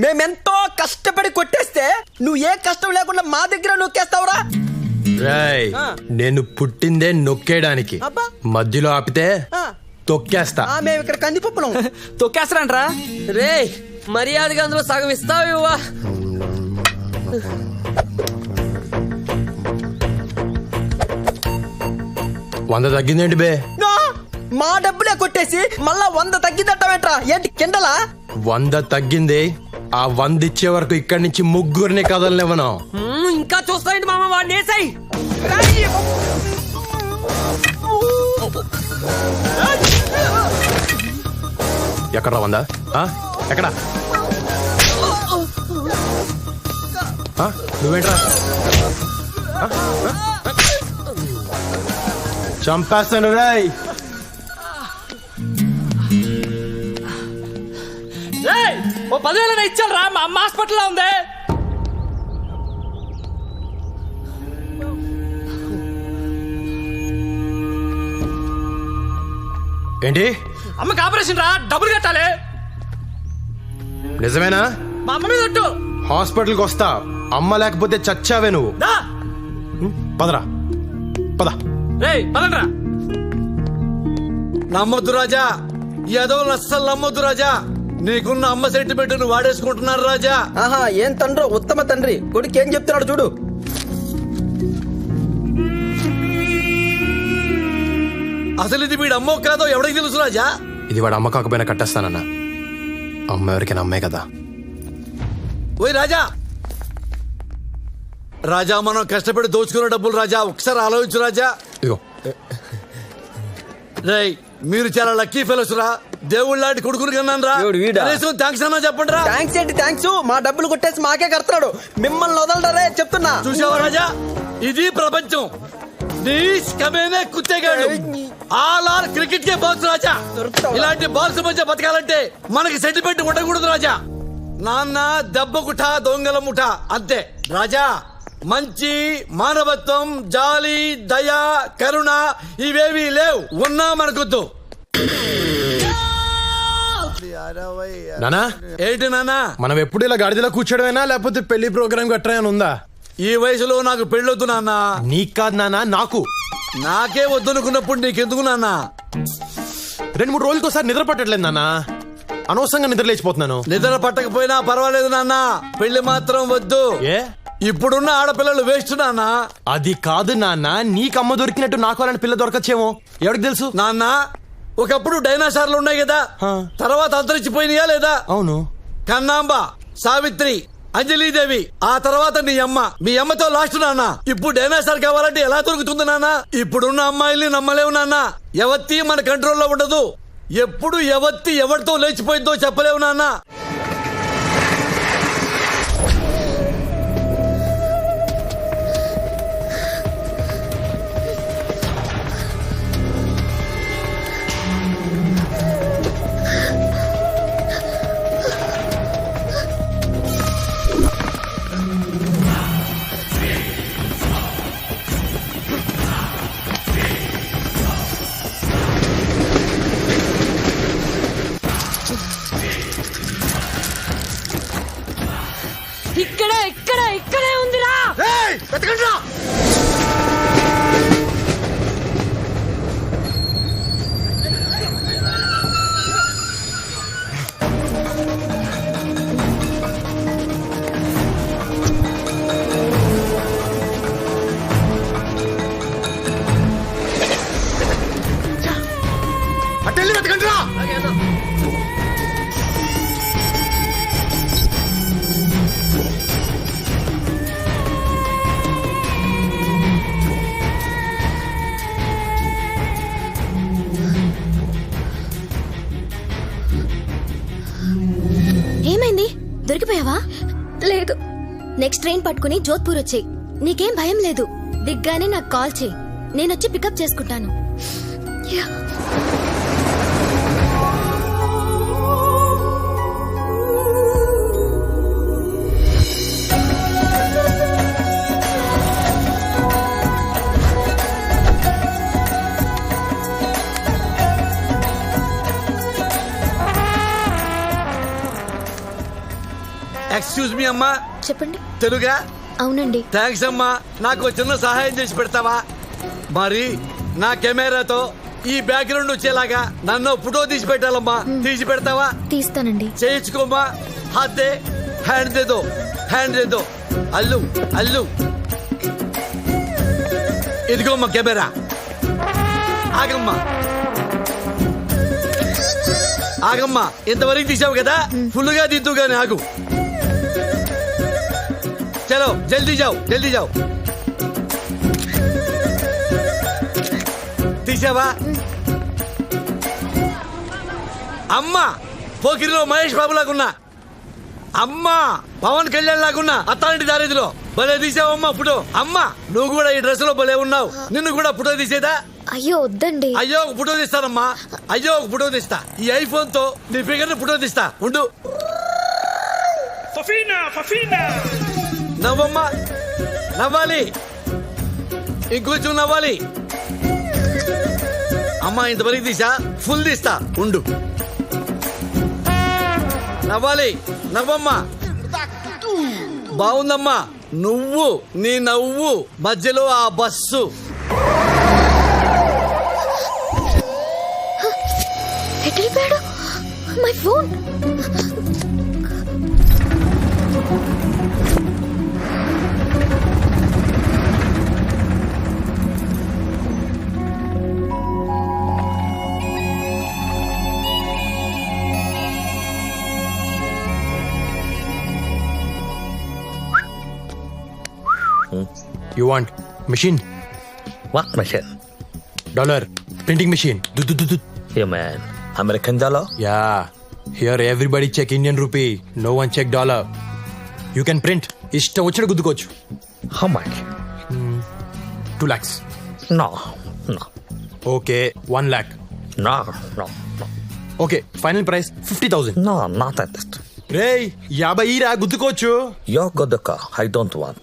మేమెంతో కష్టపడి కొట్టేస్తే నువ్వు ఏ కష్టం లేకుండా మా దగ్గర నొక్కేస్తావురా? రాయ్ నేను పుట్టిందే నొక్కేయడానికి, మధ్యలో ఆపితే తొక్కేస్తా. మేము ఇక్కడ కందిపప్పులం తొక్కేస్తారంట్రా. రే మర్యాదగా అందులో సగం ఇస్తావా? వంద తగ్గిందేంటి బే? మా డబ్బులే కొట్టేసి మళ్ళా 100 తగ్గిద్దట్టమేట్రా? ఏంటి కిండలా? 100 తగ్గింది. ఆ 100 ఇచ్చే వరకు ఇక్కడి నుంచి ముగ్గురిని కదలనివ్వను. ఇంకా చూస్తాయండి మామ, వాడిని వేసాయి. ఎక్కడ 100? ఎక్కడ? నువ్వేంట్రా? చంపేస్తాను రాయ్. ఓ 10,000 ఇచ్చాను రా, మా అమ్మ హాస్పిటల్లో ఉంది. ఏంటి? అమ్మకి ఆపరేషన్ రా, డబ్బులు కట్టాలి. నిజమేనా? మా అమ్మ మీద ఒట్టు. హాస్పిటల్కి వస్తా, అమ్మ లేకపోతే చచ్చావే నువ్వు. పదరా పద. పదండ్రా. నమ్మొద్దు రాజా, ఏదో అస్సలు నమ్మొద్దు రాజా. నీకున్న అమ్మ సెంటిమెంట్ ను వాడేసుకుంటున్నారు రాజా. ఆహా, ఏం తండ్రో, ఉత్తమ తండ్రి. కొడుకు ఏం చెప్తున్నాడు చూడు. అసలు ఇది వీడు అమ్మో కాదో ఎవరికి తెలుసు రాజా? ఇది వాడు అమ్మ కాకపోయినా కట్టేస్తానన్నా. అమ్మ ఎవరికైనా అమ్మే కదా. ఓయ్ రాజా, రాజా మనం కష్టపడి దోచుకున్న డబ్బులు రాజా, ఒకసారి ఆలోచించు రాజా. ఇదిగో. రేయ్ మీరు చాలా లక్కీ ఫెలోస్ రా. దేవుళ్ళ లాంటి కొడుకుని కన్నాను రా. థ్యాంక్స్ అన్నా చెప్పండి రా. థ్యాంక్స్ ఏంటి థ్యాంక్స్? మా డబ్బులు కొట్టేసి మాకే కడతాడు. మిమ్మల్ని వదలడరే చెప్తున్నా. చూసావా రాజా, ఇది ప్రపంచం. కుత్తేగాడు ఆల్ ఆర్ క్రికెట్ కే బాక్స్ రాజా. ఇలాంటి బాక్స్ మధ్య బతకాలంటే మనకి సెంటిమెంట్ ఉండకూడదు రాజా. నాన్న దెబ్బకుట దొంగల ముఠ అంతే రాజా. మంచి, మానవత్వం, జాలి, దయ, కరుణ ఇవేవి లేవు. ఉన్నా మనకొద్దు. నానా ఏంటి నానా? మనం ఎప్పుడు ఇలా గాడిదలో కూర్చోడమేనా లేకపోతే పెళ్లి ప్రోగ్రామ్ గట్రా ఉందా? ఈ వయసులో నాకు పెళ్ళొద్దు నాన్న. నీకు కాదు నానా, నాకు. నాకే వద్దనుకున్నప్పుడు నీకెందుకు నాన్న? 2-3 రోజులకోసారి నిద్ర పట్టట్లేదు నాన్న. అనవసరంగా నిద్ర లేచిపోతున్నాను. నిద్ర పట్టకపోయినా పర్వాలేదు నాన్న, పెళ్లి మాత్రం వద్దు. ఏ? ఇప్పుడున్న ఆడపిల్లలు వేస్ట్ నాన్న. అది కాదు నాన్న, నీకు అమ్మ దొరికినట్టు నాకు అలాంటి పిల్ల దొరకచ్చేమో, ఎవరికి తెలుసు? నాన్న ఒకప్పుడు డైనాసార్లు ఉన్నాయి కదా, తర్వాత అంతరించిపోయినాయా లేదా? అవును. కన్నాంబ, సావిత్రి, అంజలీదేవి, ఆ తర్వాత నీ అమ్మ. మీ అమ్మతో లాస్ట్ నాన్న. ఇప్పుడు డైనాసార్ కావాలంటే ఎలా దొరుకుతుంది నాన్న? ఇప్పుడున్న అమ్మాయిల్ని నమ్మలేవు నాన్న. ఎవత్తి మన కంట్రోల్లో ఉండదు. ఎప్పుడు ఎవత్తి ఎవరితో లేచిపోయిందో చెప్పలేవు నాన్న. ఇక్కడే ఉందిరా. అటెళ్ళి వెతకండి రా. ఏమైంది? దొరికిపోయావా? లేదు. నెక్స్ట్ ట్రైన్ పట్టుకుని జోధ్పూర్ వచ్చేయ్. నీకేం భయం లేదు. దిగ్గానే నాకు కాల్ చేయి, నేనొచ్చి పికప్ చేసుకుంటాను. ఎక్స్క్యూజ్ మీ అమ్మా, చెప్పండి. తెలుగా? అవునండి. థ్యాంక్స్ అమ్మా. నాకు ఒక చిన్న సహాయం చేసి పెడతావా? మరి నా కెమెరాతో ఈ బ్యాక్గ్రౌండ్ వచ్చేలాగా నన్ను ఫోటో తీసి పెట్టాలమ్మా. తీసి పెడతావా? తీస్తానండి. చేయించుకోమ్మా. హాతే హ్యాండ్ దేదో, హ్యాండ్ దేదో. అల్లు అల్లు, ఇదిగోమ్మా కెమెరా. ఆగమ్మా ఆగమ్మా, ఇంతవరకు తీసావు కదా, ఫుల్ గా దిద్దు గాని ఆగు. చలో జల్దీ జావ్, జల్దీ జావ్. తీసావా? అమ్మా పోకిరిలో మహేష్ బాబు లాగున్నా, అమ్మా పవన్ కళ్యాణ్ లాగున్నా, అత్తాంటి దారిదిలో భలే తీసావమ్మా ఫోటో. అమ్మా నువ్వు కూడా ఈ డ్రెస్ లో భలే ఉన్నావు. నిన్ను కూడా ఫోటో తీసేదా? అయ్యో వద్దండి. అయ్యో ఒక ఫోటో తీస్తానమ్మా. అయ్యో ఒక ఫోటో తీస్తా. ఈ ఐఫోన్ తో నీ ఫిగర్ ని ఫోటో తీస్తా. ఉండు. నవ్వమ్మా, నవ్వాలి, ఇంకొంచెం నవ్వాలి. అమ్మా ఇంతవరకు తీసా, ఫుల్ తీస్తా. ఉండు. నవ్వాలి, నవ్వమ్మా. బాగుందమ్మా. నువ్వు నీ నవ్వు మధ్యలో ఆ బస్సు. ఎటెళ్ళిపోయాడు? My phone. You want machine? What machine? Dollar printing machine. Du. Yeah, man. American dollar? Yeah. Here everybody check Indian rupee. No one check dollar. You can print. ఇష్టం వచ్చిన గుద్దుకోవచ్చు. How much? 2 lakhs. No. Okay, 1 lakh. No. Okay, final price 50,000. No, not at that. రేయ్ 50 రా గుద్దుకోవచ్చు. You're good the car. I don't want.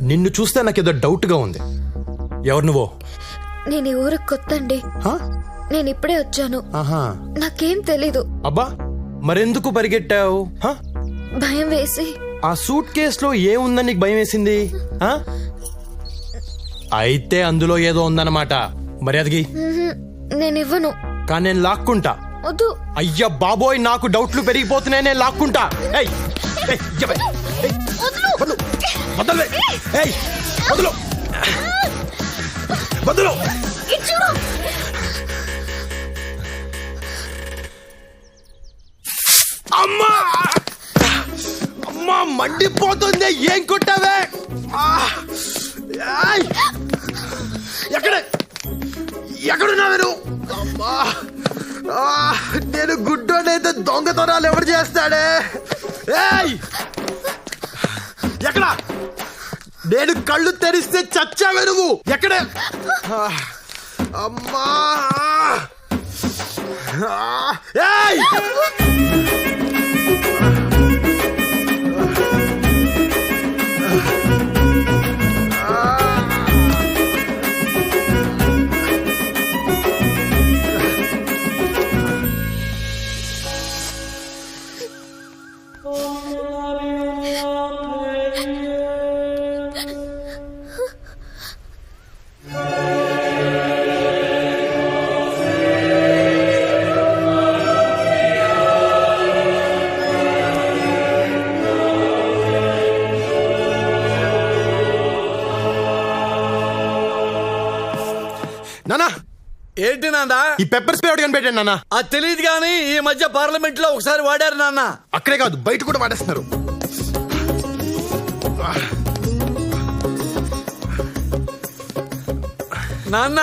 నిన్ను చూస్తే నాకేదో doubt గా ఉంది. ఎవరు నువ్వు? నేను ఈ ఊరికి కొత్త అండి. నేను ఇప్పుడే వచ్చాను. ఆహా. నాకేం తెలీదు. అబ్బా మరెందుకు పరిగెట్టావు? భయం వేసి. ఆ సూట్ కేసులో ఏముందని నీకు భయం వేసింది? అయితే అందులో ఏదో ఉందన్నమాట. మర్యాదకి నేను ఇవ్వను. కానీ నేను లాక్కుంటా. వద్దు. అయ్యా బాబోయ్ నాకు డౌట్లు పెరిగిపోతున్నాయి. నేను లాక్కుంటా. అమ్మా అమ్మా మండిపోతుంది. ఏం కొట్టావే? ఎక్కడున్నావే నువ్వు? అమ్మా నేను గుడ్డోనైతే దొంగతనాలు ఎవరు చేస్తాడే? ఎక్కడ? నేను కళ్ళు తెరిస్తే చచ్చావే నువ్వు. ఎక్కడే? అమ్మా నానా ఏంటి నాన్న ఈ పెప్పర్ స్ప్రే ఒకటి కనిపెట్టాను నాన్న. అది తెలియదు కానీ ఈ మధ్య పార్లమెంట్ లో ఒకసారి వాడారు నాన్న. అక్కడే కాదు బయట కూడా వాడేస్తున్నారు. నాన్న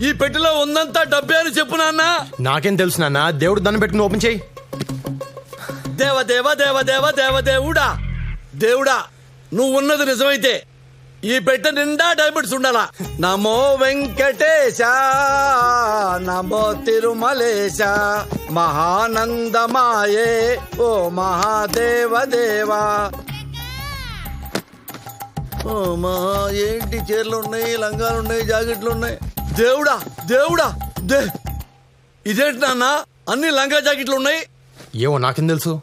ఈ పెట్టెలో ఉందంతా డబ్బే అని చెప్పు నాన్న. నాకేం తెలుసు నాన్న, దేవుడు దాన్ని పెట్టుకుని ఓపెన్ చేయి. దేవ దేవ దేవ దేవ దేవ దేవుడా దేవుడా నువ్వు ఉన్నది నిజమైతే ఈ పెట్టె నిండా డైమండ్స్ ఉండాలా. నమో వెంకటేశ నమో తిరుమలేశ మహానందమాయే ఓ మహాదేవ దేవా. ఓ మహా ఏంటి చీరలు ఉన్నాయి, లంగాలు ఉన్నాయి, జాకెట్లు ఉన్నాయి. దేవుడా దేవుడా ఇదేంటి నాన్న అన్ని లంగా జాకెట్లు ఉన్నాయి. ఏమో నాకేం తెలుసు.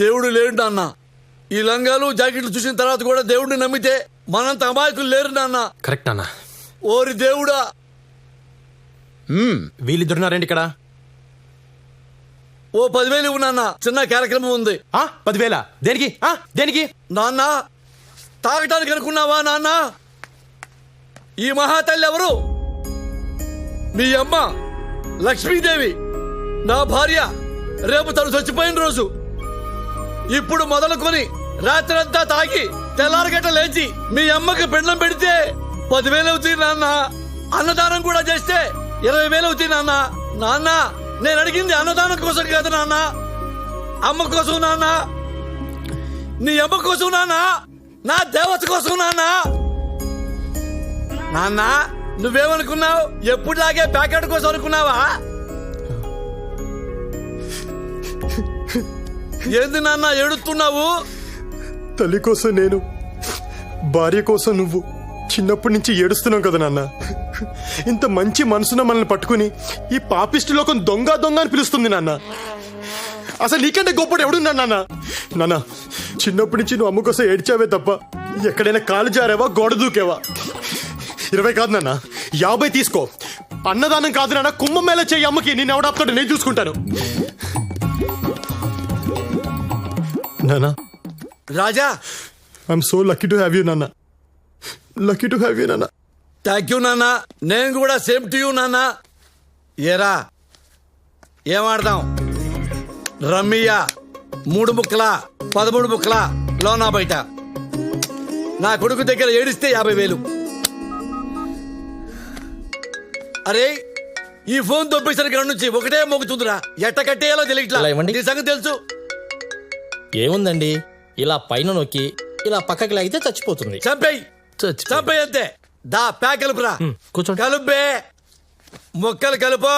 దేవుడు లేడు నాన్న. ఈ లంగాలు జాకెట్లు చూసిన తర్వాత కూడా దేవుడిని నమ్మితే మనంత అమాయకులు లేరు నాన్న. కరెక్ట్ నాన్న. ఓరి దేవుడా. వీళ్ళిద్దరున్నారేంటి ఇక్కడ? ఓ 10,000 ఇవ్వు నాన్న, చిన్న కార్యక్రమం ఉంది. 10,000 దేనికి? దేనికి నాన్న తాగటానికి అనుకున్నావా నాన్న? ఈ మహాతల్లి ఎవరు? మీ అమ్మ లక్ష్మీదేవి, నా భార్య. రేపు తను చచ్చిపోయిన రోజు. ఇప్పుడు మొదలుకొని రాత్రంతా తాగి తెల్లారగట్ట లేచి మీ అమ్మకి పిండం పెడితే 10,000 అవుతుంది నాన్న. అన్నదానం కూడా చేస్తే 20,000 అవుతుంది నాన్న. నాన్న నేను అడిగింది అన్నదానం కోసం కాదు నాన్న, అమ్మ కోసం నాన్న. నీ అమ్మ కోసం నాన్న, నా దేవత కోసం నాన్న. నాన్న నువ్వేమనుకున్నావు? ఎప్పుడులాగే ప్యాకెట్ కోసం అనుకున్నావా? ఏంది నాన్న ఏడుస్తున్నావు? తల్లి కోసం నేను, భార్య కోసం నువ్వు చిన్నప్పటి నుంచి ఏడుస్తున్నావు కదా నాన్న. ఇంత మంచి మనసున మనల్ని పట్టుకుని ఈ పాపిష్టి లోకం దొంగ దొంగ అని పిలుస్తుంది నాన్న. అసలు నీకంటే గొప్పడు ఎవడున్నా నాన్న? నాన్న చిన్నప్పటి నుంచి నువ్వు అమ్మ కోసం ఏడ్చావే తప్ప ఎక్కడైనా కాలు జారావా, గోడ దూకేవా? 20 కాదు నాన్న, 50 తీసుకో. అన్నదానం కాదు నాన్న, కుంభమేళ చెయ్యి అమ్మకి. నేను ఎవడాపుతాడు నేను చూసుకుంటాను. నాన్న రాజా I'm so lucky to have you నాన్న. లక్కీ టు హ్యావ్ యూ నాన్న. థ్యాంక్ యూ నాన్న. నేను కూడా సేమ్ టు యూ నాన్న. ఏరా ఏమాడదాం? రమ్మియా 3 ముక్కలా 13 ముక్కలా లోనా బయట. నా కొడుకు దగ్గర ఏడిస్తే 50,000. అరే ఈ ఫోన్ దొబ్బేసిన కాడ నుంచి ఒకటే మోగుతుందిరా. ఎట్ట కట్టేయాలో తెలియట్లా. ఇలా ఇవ్వండి. నీ సంగతి తెలుసు. ఏముందండి, ఇలా పైన నొక్కి ఇలా పక్కకి లాగితే చచ్చిపోతుంది. చంపేయి చంపేయి అంతే. దా ప్యాక్ కలుపురా. కూర్చోండి. కలుపే మొక్కలు కలుపు.